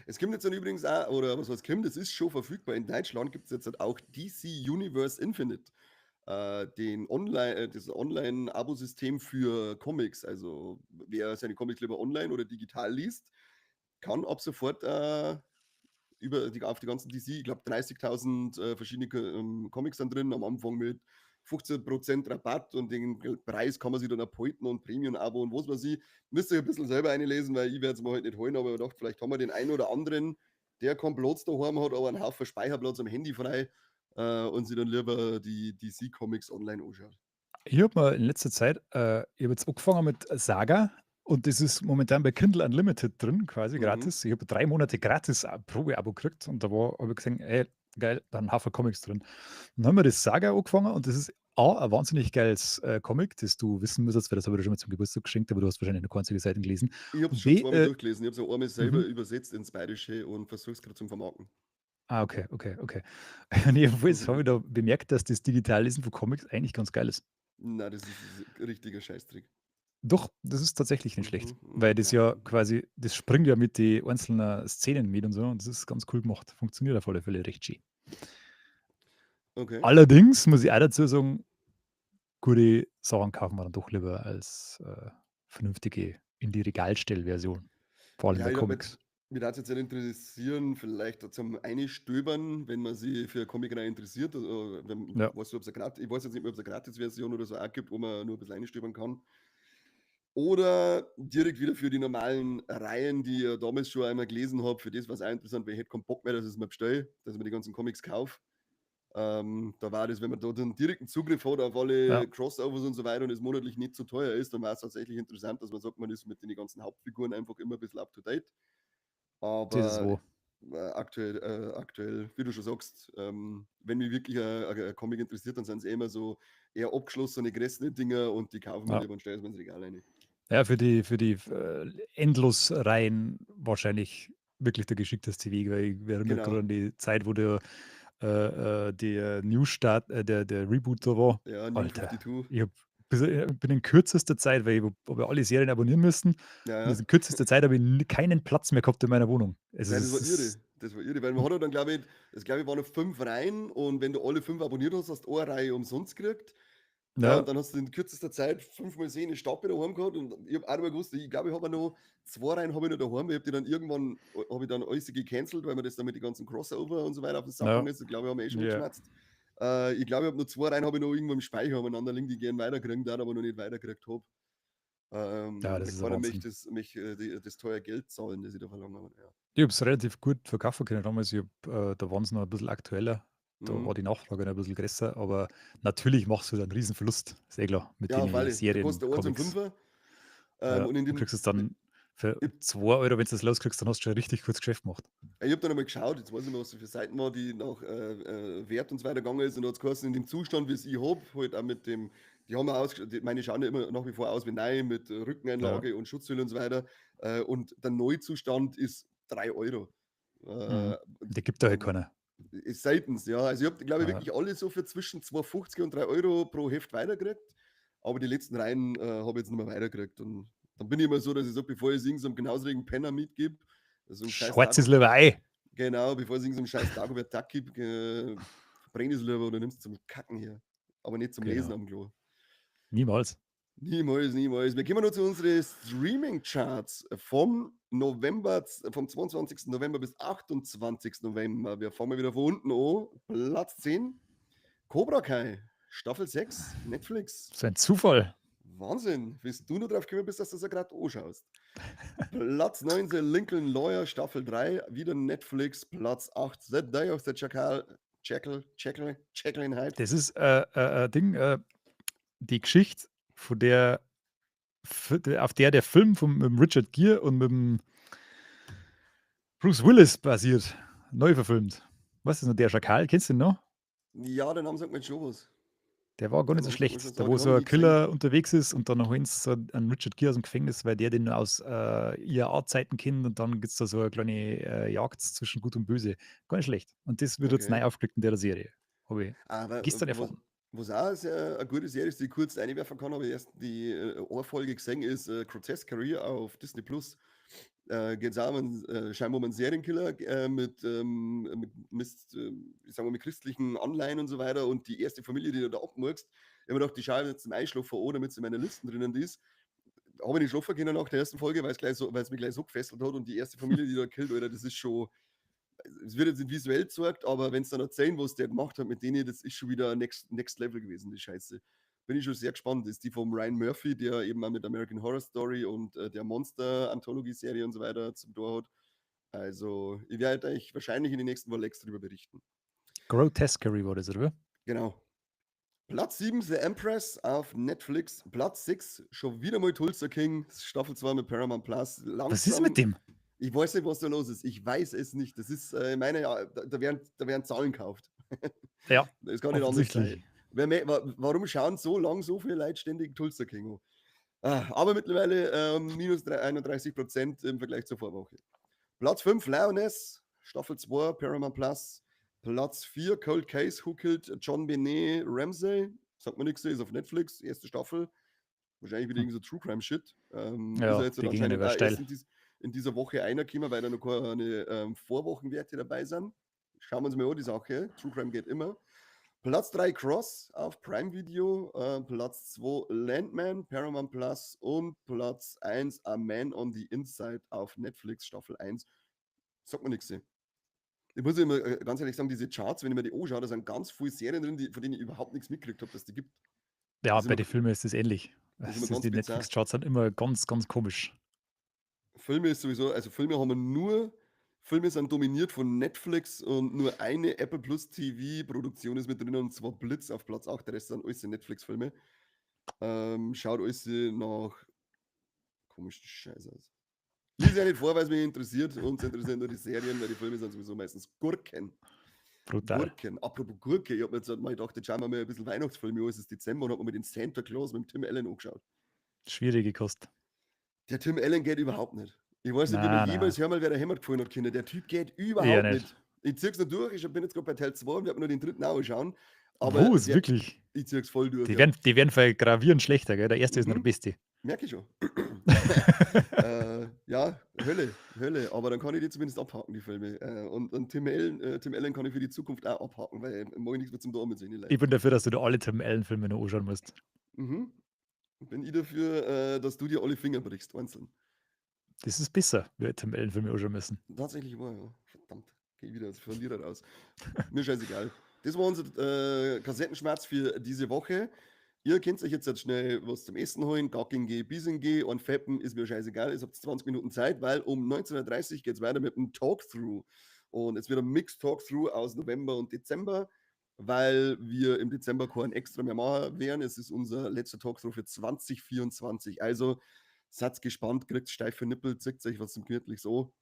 Es gibt jetzt dann übrigens auch, oder was heißt kommt, es ist schon verfügbar. In Deutschland gibt es jetzt halt auch DC Universe Infinite. Das Online-Abo-System für Comics. Also wer seine Comics lieber online oder digital liest, kann ab sofort auf die ganzen DC, ich glaube 30.000 verschiedene Comics dann drin, am Anfang mit 15% Rabatt und den Preis kann man sich dann abhalten und Premium-Abo und was weiß ich. Müsst ihr ein bisschen selber einlesen, weil ich werde es mir halt nicht holen, aber ich dachte, vielleicht haben wir den einen oder anderen, der keinen Platz daheim hat, aber einen Haufen Speicherplatz am Handy frei und sich dann lieber die DC-Comics online anschaut. Ich habe mal in letzter Zeit, ich habe jetzt angefangen mit Saga und das ist momentan bei Kindle Unlimited drin, quasi Mhm. gratis. Ich habe 3 Monate gratis Probeabo gekriegt und da habe ich gesehen, ey, geil, da ein Haufen Comics drin. Dann haben wir das Saga angefangen und das ist ein wahnsinnig geiles Comic, das du wissen müsstest, weil das habe ich dir schon mal zum Geburtstag geschenkt, aber du hast wahrscheinlich noch keine einzige Seite gelesen. Ich habe es Und schon B, zweimal durchgelesen. Ich habe es auch einmal selber mhm. übersetzt ins Bayerische und versuche es gerade zum Vermarkten. Okay. Und jedenfalls habe ich da bemerkt, dass das Digitallesen von Comics eigentlich ganz geil ist. Na, das ist ein richtiger Scheißtrick. Doch, das ist tatsächlich nicht schlecht, Mhm, weil das ja. ja quasi, das springt ja mit den einzelnen Szenen mit und so und das ist ganz cool gemacht. Funktioniert auf alle Fälle recht schön. Okay. Allerdings muss ich auch dazu sagen, gute Sachen kaufen wir dann doch lieber als vernünftige in die Regalstellversion. Vor allem Ja, bei ich glaub, Comics. mich würde es jetzt interessieren, vielleicht zum Einstöbern, wenn man sich für Comic interessiert. Ja. Weißt du, ich weiß jetzt nicht mehr, ob es eine Gratis-Version oder so auch gibt, wo man nur ein bisschen einstöbern kann. Oder direkt wieder für die normalen Reihen, die ich damals schon einmal gelesen habe, für das, was auch interessant wäre. Ich hätte keinen Bock mehr, dass ich es mir bestelle, dass ich mir die ganzen Comics kaufe. Da war das, wenn man da den direkten Zugriff hat auf alle Ja. Crossovers und so weiter und es monatlich nicht so teuer ist, dann war es tatsächlich interessant, dass man sagt, man ist mit den ganzen Hauptfiguren einfach immer ein bisschen up to date. Das ist Aber wo. aktuell, wie du schon sagst, wenn mich wirklich ein Comic interessiert, dann sind es immer so eher abgeschlossene, gerissene Dinger und die kaufen wir Ja. lieber und stellen es ins Regal rein. Ja, für die Endlosreihen wahrscheinlich wirklich der geschickteste Weg, weil ich erinnere Genau. gerade an die Zeit, wo der Neustart, der Reboot da war. Ja, New Alter, 52. ich bin in kürzester Zeit, weil ich habe alle Serien abonnieren müssen. Ja, Und in kürzester Zeit habe ich keinen Platz mehr gehabt in meiner Wohnung. Also Ja, es ist- Das war irre, weil man hat ja dann, glaube ich, waren noch 5 Reihen und wenn du alle 5 abonniert hast, hast du eine Reihe umsonst gekriegt. Ja, und Ja, dann hast du in kürzester Zeit 5-mal sehen, eine Stadt daheim gehabt und ich habe auch nicht mehr gewusst, ich glaube, ich habe noch 2 Reihen habe ich noch daheim. Ich habe die dann irgendwann, habe ich dann alles gecancelt, weil mir das dann mit den ganzen Crossover und so weiter auf den Sack ja, gegangen ist. Ich glaube, ich habe mir schon ja. mitgeschmerzt. Ich glaube, ich habe noch 2 Reihen habe ich noch irgendwo im Speicher umeinander liegen, die ich gerne weiterkriegen darf, aber noch nicht weitergekriegt habe. Ja, das Weil ist ein keiner Wahnsinn. möchte das teure Geld zahlen, das ich da verlange. Aber ja. Ich habe es relativ gut verkaufen können damals. Da waren sie noch ein bisschen aktueller. Da war Mhm. die Nachfrage noch ein bisschen größer. Aber natürlich machst du da einen riesen Verlust. Ist eh klar. Mit Ja, den freilich. Da Serien, kostet der 1 um Comics. 5er. Ja, Und in du kriegst dem, es dann für 2 Euro, wenn du das loskriegst, dann hast du schon ein richtig gutes Geschäft gemacht. ich habe dann einmal geschaut, jetzt weiß ich nicht mehr, was das für Seiten war, die nach Wert und so weiter gegangen ist. Und da hat es geheißen, in dem Zustand, wie es ich habe, halt auch mit dem, die haben auch meine schauen ja immer nach wie vor aus wie neu, mit Ja, Rückeneinlage und Schutzhülle und so weiter. Und der Neuzustand ist 3 Euro. mhm. Äh, Die gibt da halt dann keiner. ist seltenst, ja. Also ich habe, glaube ich, Ja. wirklich alle so für zwischen 2,50 und 3 Euro pro Heft weitergekriegt. Aber die letzten Reihen habe ich jetzt nicht mehr weitergekriegt. Und dann bin ich immer so, dass ich sage, bevor ich irgendeinem genausigen Penner mitgebe, so ein scheiß Schwarz ist Dago, lieber Ei. genau, bevor es irgendeinem scheiß Dagobert Duck gibt, verbrenne ich es lieber oder nimmst es zum Kacken hier. Aber nicht zum Lesen Genau. am Klo. Niemals. Niemals, niemals. Wir kommen noch zu unseren Streaming-Charts vom November, vom 22. November bis 28. November. Wir fangen mal wieder von unten an. Platz 10, Cobra Kai, Staffel 6, Netflix. So ein Zufall. Wahnsinn, bis du nur drauf gekommen bist, dass du das ja gerade anschaust. Platz 19, Lincoln Lawyer, Staffel 3, wieder Netflix. Platz 8, The Day of the Jekyll in Hyde. Das ist Ding, die Geschichte, von der, auf der Film mit dem Richard Gere und mit dem Bruce Willis basiert. Neu verfilmt. Was ist noch der Schakal? Kennst du den noch? Ja, der Name sagt mir jetzt schon was. Der war gar Der nicht so Name sagt mir schon schlecht. was, Da aber wo den so habe ich ein nie gesehen. Killer unterwegs ist und dann holen sie so einen Richard Gere aus dem Gefängnis, weil der den aus IAA-Zeiten kennt und dann gibt es da so eine kleine Jagd zwischen Gut und Böse. Gar nicht schlecht. Und das wird jetzt neu Okay. aufgelegt in der Serie. Habe ich Aber gestern erfahren. was auch eine gute Serie ist, die ich kurz einwerfen kann, habe ich erst die Ohrfolge gesehen, ist Grotesque Career auf Disney Plus. Geht es auch um scheinbar um einen Serienkiller ich sag mal, mit christlichen Anleihen und so weiter. Und die erste Familie, die du da abmurkst, ich habe mir gedacht, die schaue ich jetzt zum Einschlafen an, damit sie in meiner Liste drinnen ist. Habe ich nicht schlafen können nach der ersten Folge, weil es mich gleich so gefesselt hat. Und die erste Familie, die da killt, Alter, das ist schon, es wird jetzt nicht visuell gezeigt, aber wenn es dann erzählen, was der gemacht hat mit denen, das ist schon wieder Next Level gewesen, die Scheiße. Bin ich schon sehr gespannt. Das ist die vom Ryan Murphy, der eben auch mit American Horror Story und der Monster-Anthologie-Serie und so weiter zum Tor hat. Also, ich werde euch wahrscheinlich in den nächsten Wochen darüber berichten. Grotesquerie war das, oder? Genau. Platz 7, The Empress auf Netflix. Platz 6, schon wieder mal Tulsa King, Staffel 2 mit Paramount Plus. Was ist mit dem? Ich weiß nicht, was da los ist. Ich weiß es nicht. Das ist, da werden Zahlen gekauft. Ja, Das kann nicht anders sein. offensichtlich. Warum schauen so lang so viele Leute ständig Tulsa King an? Aber mittlerweile minus 31% im Vergleich zur Vorwoche. Platz 5, Lioness, Staffel 2, Paramount Plus. Platz 4, Cold Case, Who Killed John Benet Ramsey. Sagt man nichts, ist auf Netflix, erste Staffel. Wahrscheinlich wieder irgend so True Crime Shit. Ist er Ja, jetzt die gingen anscheinend über auch erst steil. in dieser Woche einer gekommen, weil da noch keine Vorwochenwerte dabei sind. Schauen wir uns mal an, die Sache. True Crime geht immer. Platz 3 Cross auf Prime Video, Platz 2 Landman, Paramount Plus und Platz 1 A Man on the Inside auf Netflix, Staffel 1. Sagt mir nichts. Ich muss immer ganz ehrlich sagen, diese Charts, wenn ich mir die anschaue, da sind ganz viele Serien drin, von denen ich überhaupt nichts mitgekriegt habe, dass die gibt. Ja, Das ist bei immer, den Filmen ist es ähnlich. das ist immer ganz Die bizarr. Netflix-Charts sind immer ganz, ganz komisch. Filme ist sowieso, also Filme sind dominiert von Netflix und nur eine Apple Plus TV Produktion ist mit drin und zwar Blitz auf Platz 8, der Rest sind alles Netflix-Filme. Schaut alles nach komischen Scheiß aus. Lies ja nicht vor, weil es mich interessiert. Uns interessieren nur die Serien, weil die Filme sind sowieso meistens Gurken. Brutal. Gurken. Apropos Gurke, ich habe mir jetzt mal gedacht, jetzt schauen wir mal ein bisschen Weihnachtsfilme an. Es ist Dezember und habe mir den Santa Claus mit dem Tim Allen angeschaut. Schwierige Kost. Der Tim Allen geht überhaupt nicht. Ich weiß nicht, wie mir jemals hören mal, wer der Hämmert gefallen hat, Kinder. Der Typ geht Eher überhaupt nicht. nicht. Ich zieh's noch durch. Ich bin jetzt gerade bei Teil 2 und werde mir nur den dritten anschauen. Aber Aber ist wirklich. ich zieh's voll durch. Die Ja. werden gravierend schlechter, gell? Der erste ist noch der Mhm. beste. Merke ich schon. Ja, Hölle. Aber dann kann ich die zumindest abhaken, die Filme. Und Tim Allen kann ich für die Zukunft auch abhaken, weil mag ich nichts mehr zum Tor mit sehen. Ich bin dafür, dass du dir alle Tim Allen-Filme noch anschauen musst. Mhm. Bin ich dafür, dass du dir alle Finger brichst, einzeln. Das ist besser, wir Tim Allen-Filme anschauen müssen. Tatsächlich war, ja. Verdammt. Geh ich wieder als Verlierer raus. Mir scheißegal. Das war unser Kassettenschmerz für diese Woche. Ihr könnt euch jetzt schnell was zum Essen holen. Gacking geh, Biesen geh und Feppen ist mir scheißegal. Ihr habt 20 Minuten Zeit, weil um 19.30 Uhr geht es weiter mit einem Talkthrough. Und es wird ein Mixed Talkthrough aus November und Dezember, weil wir im Dezember keinen extra mehr machen werden. Es ist unser letzter Talkthrough für 2024. Also seid gespannt, kriegt steife Nippel, zickt euch was zum gemütlich so.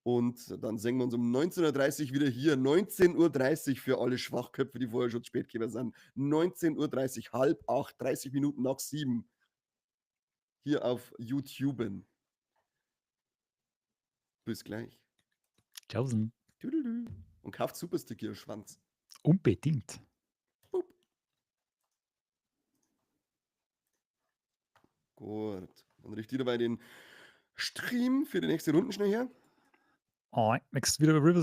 Und dann sehen wir uns um 19.30 Uhr wieder hier. 19.30 Uhr für alle Schwachköpfe, die vorher schon zu spät gekommen sind. 19.30 Uhr, 7:30, 30 Minuten nach 7. Hier auf YouTube. Bis gleich. Tschaußen. Tüdelü. Und kauft Superstick, ihr Schwanz. Unbedingt. Boop. Gut. Dann richte ich dabei den Stream für die nächste Runde schnell her. Möchtest du wieder Rivers